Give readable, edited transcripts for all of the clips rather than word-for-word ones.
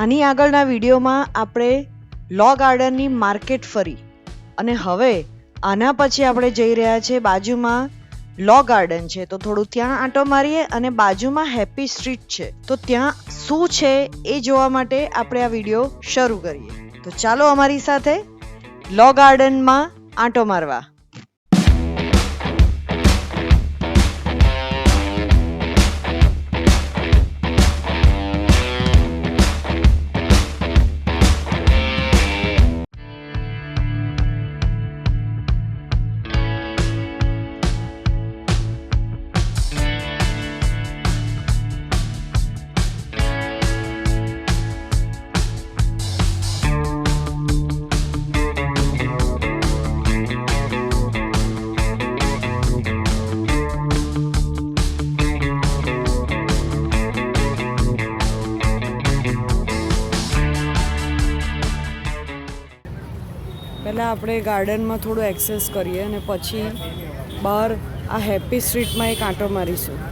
આની આગળના વિડીયોમાં આપણે લો ગાર્ડનની માર્કેટ ફરી અને હવે આના પછી આપણે જઈ રહ્યા છે બાજુમાં લો ગાર્ડન છે તો થોડું ત્યાં આંટો મારીએ અને બાજુમાં હેપી સ્ટ્રીટ છે તો ત્યાં શું છે એ જોવા માટે આપણે આ વિડીયો શરૂ કરીએ. તો ચાલો અમારી સાથે લો ગાર્ડનમાં આંટો મારવા. પહેલાં આપણે ગાર્ડનમાં થોડું એક્સેસ કરીએ અને પછી બહાર આ હેપી સ્ટ્રીટમાં એક આંટો મારીશું.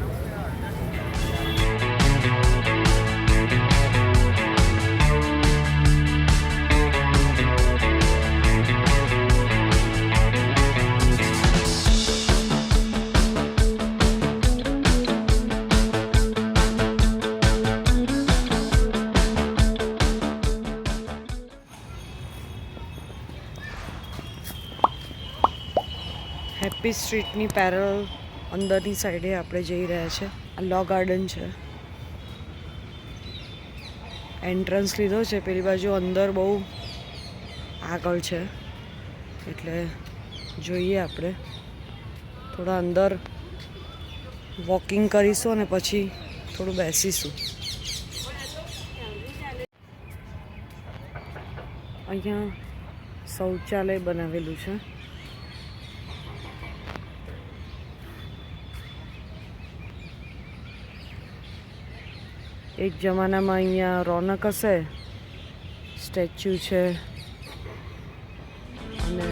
હેપી સ્ટ્રીટની પેરલ અંદરની સાઈડે આપણે જઈ રહ્યા છે. આ લો ગાર્ડન છે. એન્ટ્રન્સ લીધો છે, પેલી બાજુ અંદર બહુ આગળ છે એટલે જોઈએ આપણે થોડા અંદર વોકિંગ કરીશું અને પછી થોડું બેસીશું. અહીંયા શૌચાલય બનાવેલું છે. એક જમાનામાં અહીંયા રોનક હશે, સ્ટેચ્યુ છે અને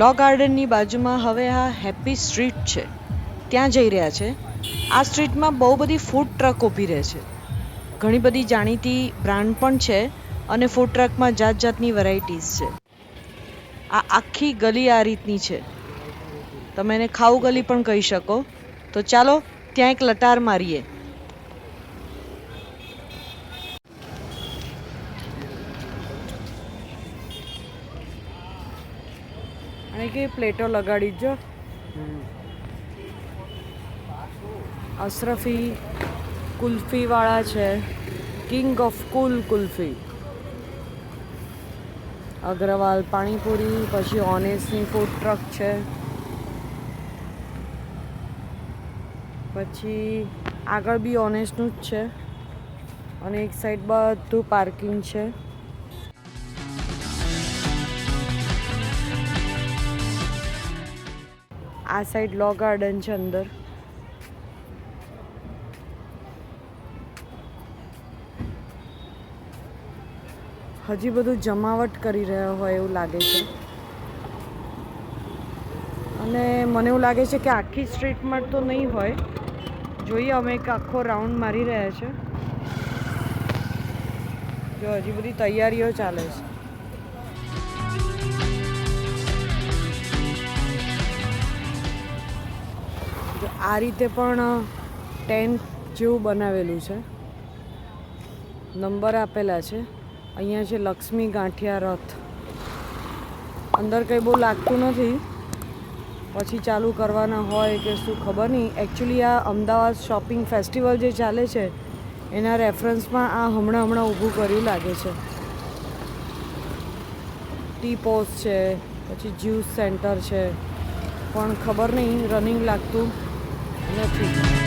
લો ગાર્ડનની બાજુમાં હવે આ હેપી સ્ટ્રીટ છે, ત્યાં જઈ રહ્યા છે. આ સ્ટ્રીટમાં બહુ બધી ફૂડ ટ્રક ઊભી રહે છે. ઘણી બધી જાણીતી બ્રાન્ડ પણ છે અને ફૂડ ટ્રકમાં જાત જાતની વેરાયટીઝ છે. આ આખી ગલી આ રીતની છે. તમે એને ખાઉ ગલી પણ કહી શકો. તો ચાલો ત્યાં એક લટાર મારીએ. અને કે પ્લેટો લગાડી જો. અશરફી કુલ્ફીવાળા છે, કિંગ ઓફ કુલ્ફી. અગ્રવાલ પાણીપુરી, પછી ઓનેસ્ટની ફૂડ ટ્રક છે, પછી આગળ બી ઓનેસ્ટનું જ છે અને એક સાઈડ બધું પાર્કિંગ છે. આ સાઈડ લો ગાર્ડન છે અંદર. હજી બધું જમાવટ કરી રહ્યા હોય એવું લાગે છે અને મને એવું લાગે છે કે આખી સ્ટ્રીટમાં તો નહીં હોય. જોઈએ અમે એક આખો રાઉન્ડ મારી રહ્યા છે. જો હજી બધી તૈયારીઓ ચાલે છે. આ રીતે પણ ટેન્ટ જેવું બનાવેલું છે, નંબર આપેલા છે. અહીંયા છે લક્ષ્મી ગાંઠિયા રથ. અંદર કંઈ બહુ લાગતું નથી, પછી ચાલુ કરવાના હોય કે શું ખબર નહીં. એકચ્યુઅલી આ અમદાવાદ શોપિંગ ફેસ્ટિવલ જે ચાલે છે એના રેફરન્સમાં આ હમણાં ઊભું કર્યું લાગે છે. ટી પોસ્ટ છે, પછી જ્યુસ સેન્ટર છે, પણ ખબર નહીં, રનિંગ લાગતું નથી.